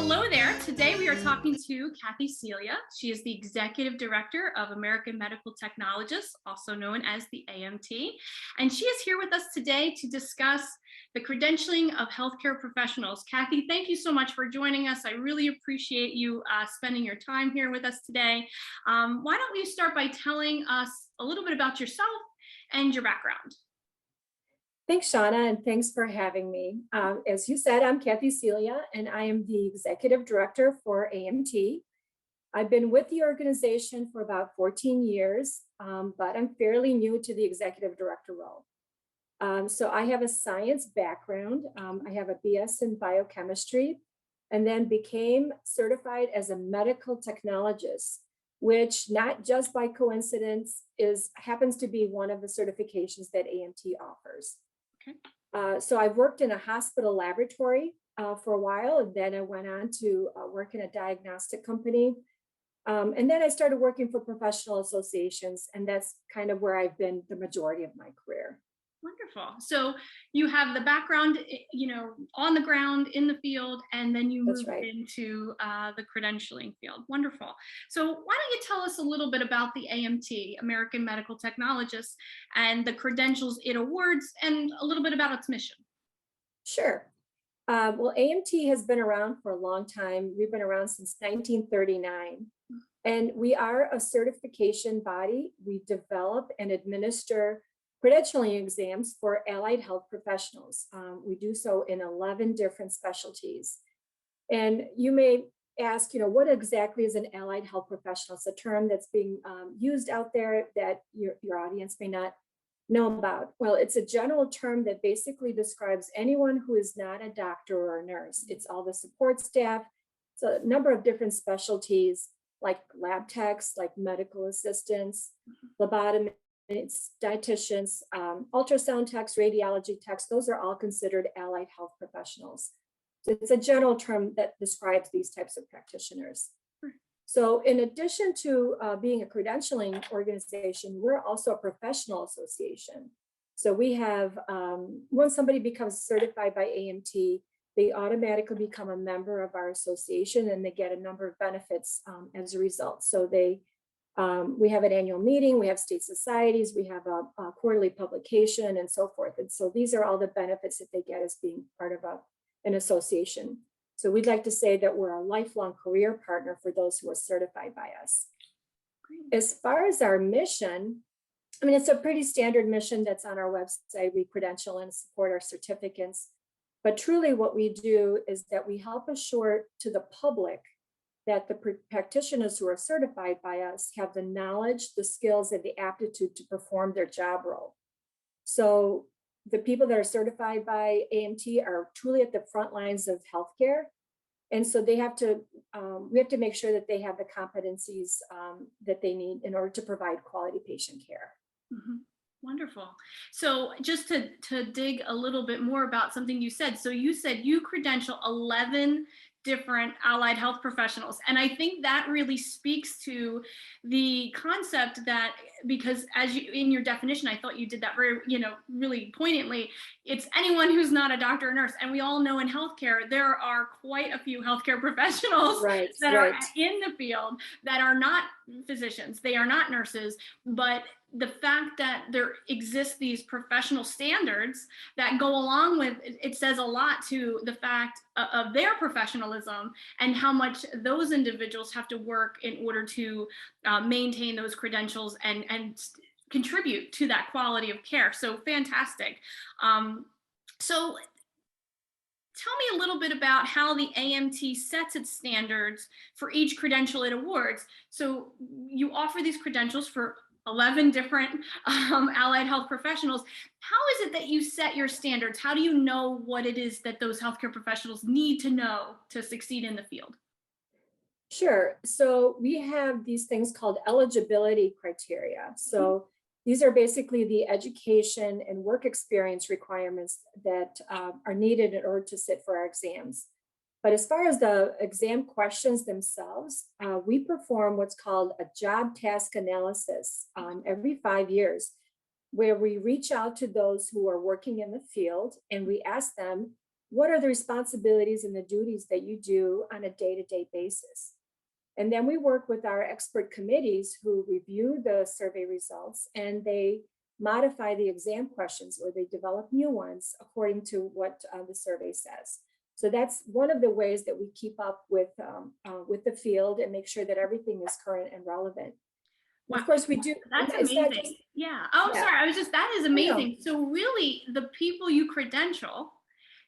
Hello there. Today we are talking to Kathy Cilia. She is the Executive Director of American Medical Technologists, also known as the AMT. And she is here with us today to discuss the credentialing of healthcare professionals. Kathy, thank you so much for joining us. I really appreciate you spending your time here with us today. Why don't you start by telling us a little bit about yourself and your background? Thanks, Shauna, and thanks for having me. As you said, I'm Kathy Cilia, and I am the Executive Director for AMT. I've been with the organization for about 14 years, but I'm fairly new to the Executive Director role. So I have a science background. I have a BS in biochemistry, and then became certified as a medical technologist, which not just by coincidence happens to be one of the certifications that AMT offers. So I've worked in a hospital laboratory for a while, and then I went on to work in a diagnostic company. And then I started working for professional associations, and that's kind of where I've been the majority of my career. Wonderful. So you have the background, on the ground in the field, and then you moved into the credentialing field. Wonderful. So why don't you tell us a little bit about the AMT, American Medical Technologists, and the credentials it awards, and a little bit about its mission? Sure. Well, AMT has been around for a long time. We've been around since 1939. And we are a certification body. We develop and administer credentialing exams for allied health professionals. We do so in 11 different specialties. And you may ask, what exactly is an allied health professional? It's a term that's being used out there that your audience may not know about. Well, it's a general term that basically describes anyone who is not a doctor or a nurse. It's all the support staff. It's a number of different specialties like lab techs, like medical assistants, phlebotomists, dietitians, ultrasound techs, radiology techs. Those are all considered allied health professionals. So it's a general term that describes these types of practitioners. So in addition to being a credentialing organization, we're also a professional association. So we have, once somebody becomes certified by AMT, they automatically become a member of our association, and they get a number of benefits as a result. So we have an annual meeting, we have state societies, we have a quarterly publication, and so forth. And so these are all the benefits that they get as being part of an association. So we'd like to say that we're a lifelong career partner for those who are certified by us. As far as our mission, it's a pretty standard mission that's on our website. We credential and support our certificates. But truly what we do is that we help assure to the public that the practitioners who are certified by us have the knowledge, the skills, and the aptitude to perform their job role. So the people that are certified by AMT are truly at the front lines of healthcare. And so we have to make sure that they have the competencies that they need in order to provide quality patient care. Mm-hmm. Wonderful. So just to dig a little bit more about something you said. So you said you credential 11 different allied health professionals. And I think that really speaks to the concept that, because as you, in your definition, I thought you did that very, really poignantly. It's anyone who's not a doctor or nurse. And we all know in healthcare, there are quite a few healthcare professionals that are in the field that are not physicians, they are not nurses, but the fact that there exist these professional standards that go along with it says a lot to the fact of their professionalism and how much those individuals have to work in order to maintain those credentials and contribute to that quality of care. So fantastic. So tell me a little bit about how the AMT sets its standards for each credential it awards. So you offer these credentials for 11 different allied health professionals. How is it that you set your standards? How do you know what it is that those healthcare professionals need to know to succeed in the field? Sure. So we have these things called eligibility criteria. So these are basically the education and work experience requirements that are needed in order to sit for our exams. But as far as the exam questions themselves, we perform what's called a job task analysis every 5 years, where we reach out to those who are working in the field and we ask them, what are the responsibilities and the duties that you do on a day-to-day basis? And then we work with our expert committees who review the survey results, and they modify the exam questions, or they develop new ones according to what the survey says. So that's one of the ways that we keep up with the field and make sure that everything is current and relevant. Wow. Of course, we do. That's It's amazing. not just, Yeah. Oh, yeah, sorry. That is I know. amazing. So really the people you credential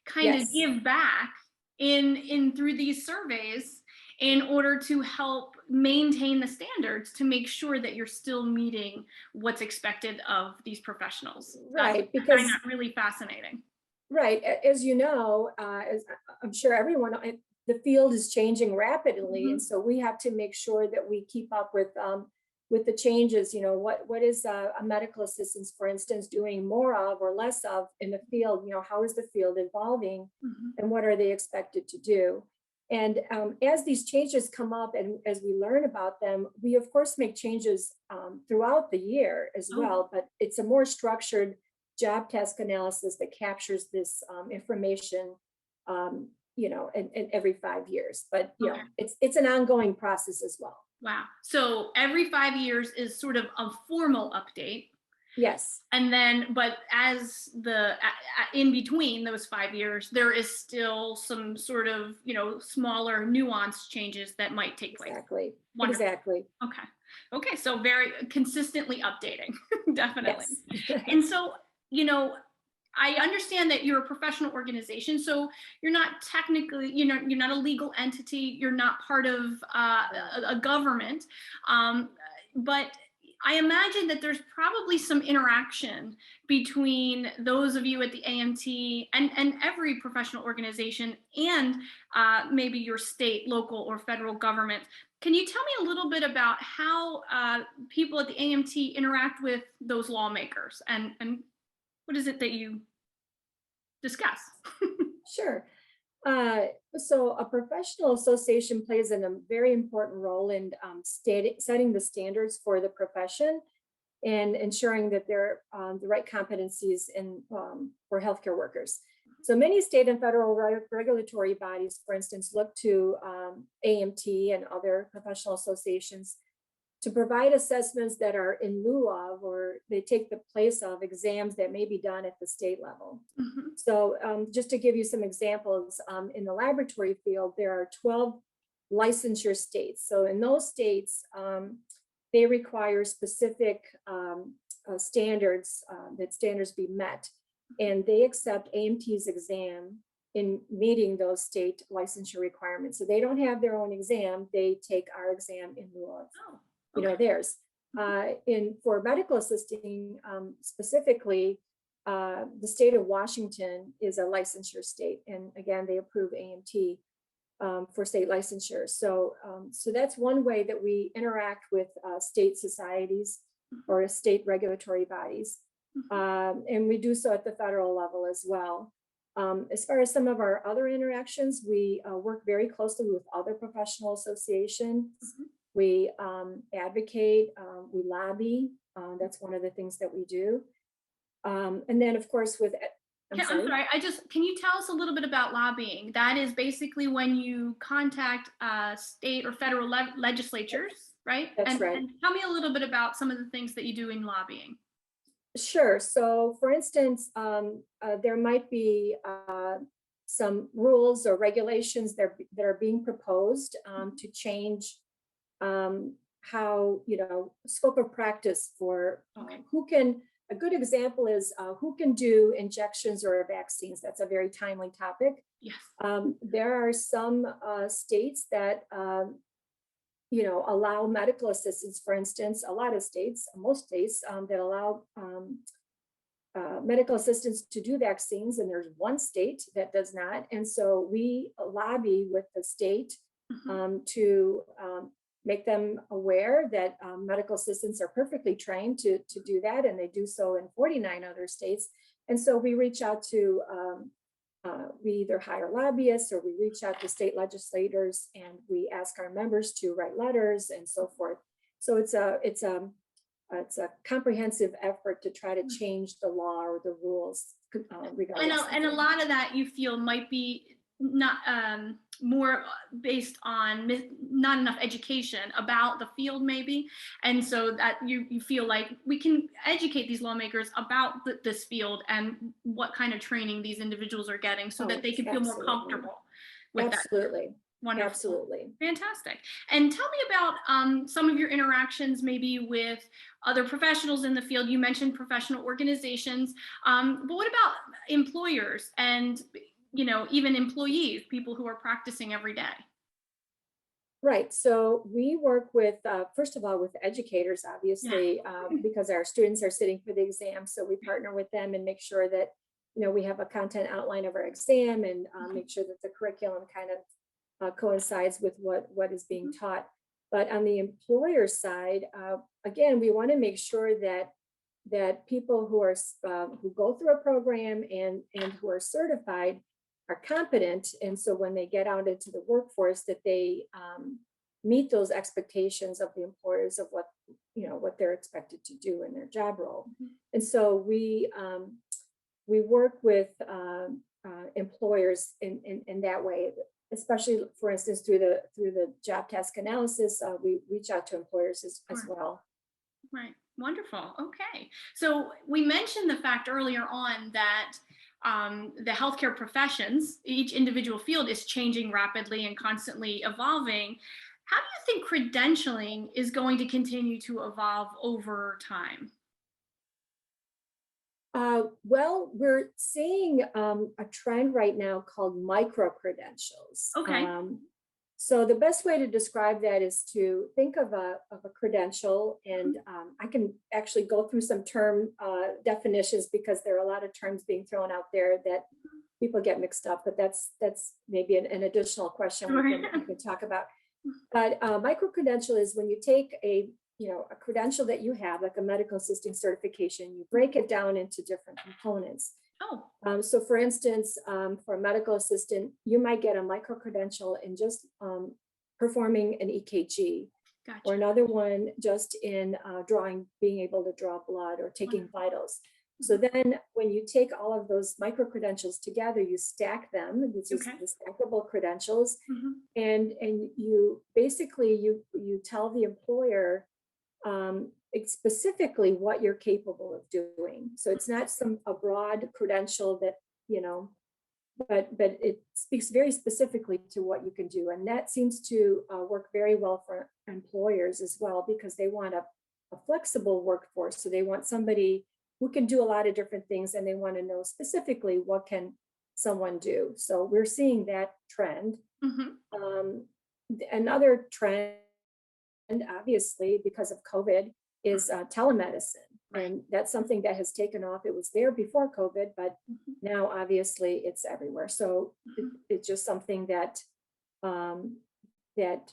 kind of Yes, give back in through these surveys in order to help maintain the standards to make sure that you're still meeting what's expected of these professionals. right. I find Because that really fascinating. right, as you know, as I'm sure everyone, the field is changing rapidly, and Mhm. so we have to make sure that we keep up with the changes. You know, what is a medical assistant, for instance, doing more of or less of in the field? You know, how is the field evolving, Mhm. and what are they expected to do? And as these changes come up, and as we learn about them, we of course make changes throughout the year as Oh, well. But it's a more structured job task analysis that captures this information, you know, in every 5 years. But you okay. know, it's an ongoing process as well. Wow. So every 5 years is sort of a formal update. Yes, And then, but as in between those 5 years, there is still some sort of, smaller nuance changes that might take place. exactly, Wonderful. exactly. Okay. Okay. So very consistently updating, definitely. Yes, And so, you know, I understand that you're a professional organization, so you're not technically, you're not a legal entity, you're not part of a government, but I imagine that there's probably some interaction between those of you at the AMT and every professional organization and maybe your state, local, or federal government. Can you tell me a little bit about how people at the AMT interact with those lawmakers, and what is it that you discuss? sure. Uh, so a professional association plays a very important role in setting the standards for the profession and ensuring that they're the right competencies for healthcare workers. So many state and federal regulatory bodies, for instance, look to AMT and other professional associations to provide assessments that are in lieu of, or they take the place of, exams that may be done at the state level. Mhm. So just to give you some examples, in the laboratory field, there are 12 licensure states. So in those states, they require specific standards, that standards be met. And they accept AMT's exam in meeting those state licensure requirements. So they don't have their own exam, they take our exam in lieu of, Oh, you know, okay. theirs. For medical assisting specifically, the state of Washington is a licensure state, and again, they approve AMT for state licensure. So that's one way that we interact with state societies or state regulatory bodies, and we do so at the federal level as well. As far as some of our other interactions, we work very closely with other professional associations. Mhm. We advocate, we lobby. That's one of the things that we do. And then, of course, I'm I'm sorry. sorry. Can you tell us a little bit about lobbying? That is basically when you contact state or federal legislatures, right? That's And right. and tell me a little bit about some of the things that you do in lobbying. Sure. So, for instance, there might be some rules or regulations that are being proposed to change how, you know, scope of practice for Okay. who can. A good example is who can do injections or vaccines. That's a very timely topic. Yes. There are some states that you know, allow medical assistants, for instance, a lot of states, most states that allow medical assistants to do vaccines, and there's one state that does not. And so we lobby with the state Mhm. to make them aware that medical assistants are perfectly trained to do that, and they do so in 49 other states. And so we reach out to we either hire lobbyists or we reach out to state legislators, and we ask our members to write letters and so forth. So it's a comprehensive effort to try to change the law or the rules regardless of And a it. lot of that you feel might be not more based on not enough education about the field maybe, and so that you feel like we can educate these lawmakers about this field and what kind of training these individuals are getting so that Oh, they can feel more absolutely. comfortable with that. Absolutely. Wonderful. Absolutely. Fantastic. And tell me about some of your interactions maybe with other professionals in the field. You mentioned professional organizations, but what about employers and, you know, even employees, people who are practicing every day? Right. So we work with, first of all, with educators, Yeah. obviously, because our students are sitting for the exam. So we partner with them and make sure that, we have a content outline of our exam and make sure that the curriculum kind of coincides with what is being taught. But on the employer side, again, we want to make sure that people who go through a program and who are certified are competent, and so when they get out into the workforce, that they meet those expectations of the employers of what they're expected to do in their job role. And so we work with employers in that way, especially, for instance, through the job task analysis. We reach out to employers as Sure. well. Right. Wonderful. Okay. So we mentioned the fact earlier on that the healthcare professions, each individual field is changing rapidly and constantly evolving. How do you think credentialing is going to continue to evolve over time? Well, we're seeing a trend right now called micro credentials. Okay. So the best way to describe that is to think of a credential, and I can actually go through some term definitions because there are a lot of terms being thrown out there that people get mixed up. But that's maybe an additional question Sure. we can talk about. But micro credential is when you take a credential that you have, like a medical assisting certification, you break it down into different components. Oh, So for instance, for a medical assistant, you might get a micro credential in just performing an EKG, or gotcha. another one just in being able to draw blood or taking Wonderful. vitals. So then when you take all of those micro credentials together, you stack them, this is Okay. the stackable credentials, Mhm. and you basically you tell the employer specifically what you're capable of doing. So it's not a broad credential that, you know, but it speaks very specifically to what you can do. And that seems to work very well for employers as well, because they want a flexible workforce. So they want somebody who can do a lot of different things, and they want to know specifically what can someone do. So we're seeing that trend. Mhm. Um, Another trend, obviously, because of COVID, is telemedicine. Right. And that's something that has taken off. It was there before COVID, but Mhm. now obviously it's everywhere. So Mhm. it's just something um, that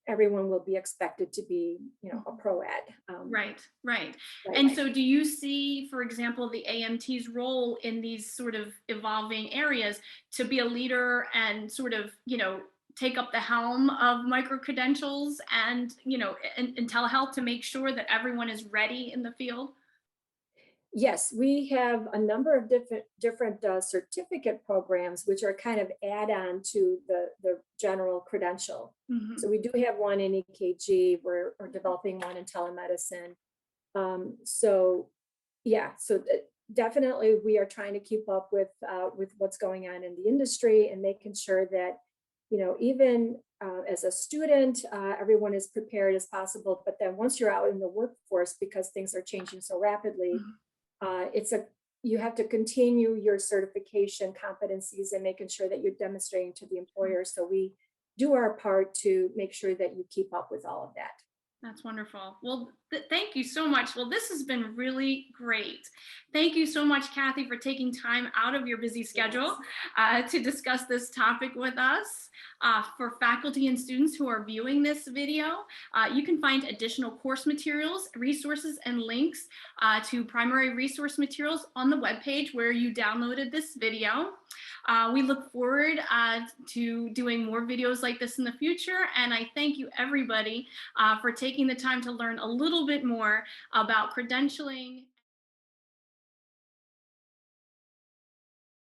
everyone will be expected to be, a pro at Right, right. right And away. so do you see, for example, the AMT's role in these sort of evolving areas to be a leader and sort of, you know, take up the helm of micro credentials and, you know, and telehealth to make sure that everyone is ready in the field? Yes, we have a number of different certificate programs, which are kind of add-on to the general credential. Hmm. So we do have one in EKG. We're developing one in telemedicine. So yeah, so definitely we are trying to keep up with what's going on in the industry, and making sure that, even as a student, everyone is prepared as possible. But then once you're out in the workforce, because things are changing so rapidly, you have to continue your certification competencies and making sure that you're demonstrating to the employer. So we do our part to make sure that you keep up with all of that. That's wonderful. Well, thank you so much. Well, this has been really great. Thank you so much, Kathy, for taking time out of your busy schedule Yes. to discuss this topic with us. For faculty and students who are viewing this video, you can find additional course materials, resources, and links to primary resource materials on the webpage where you downloaded this video. We look forward to doing more videos like this in the future, and I thank you everybody for taking the time to learn a little bit more about credentialing.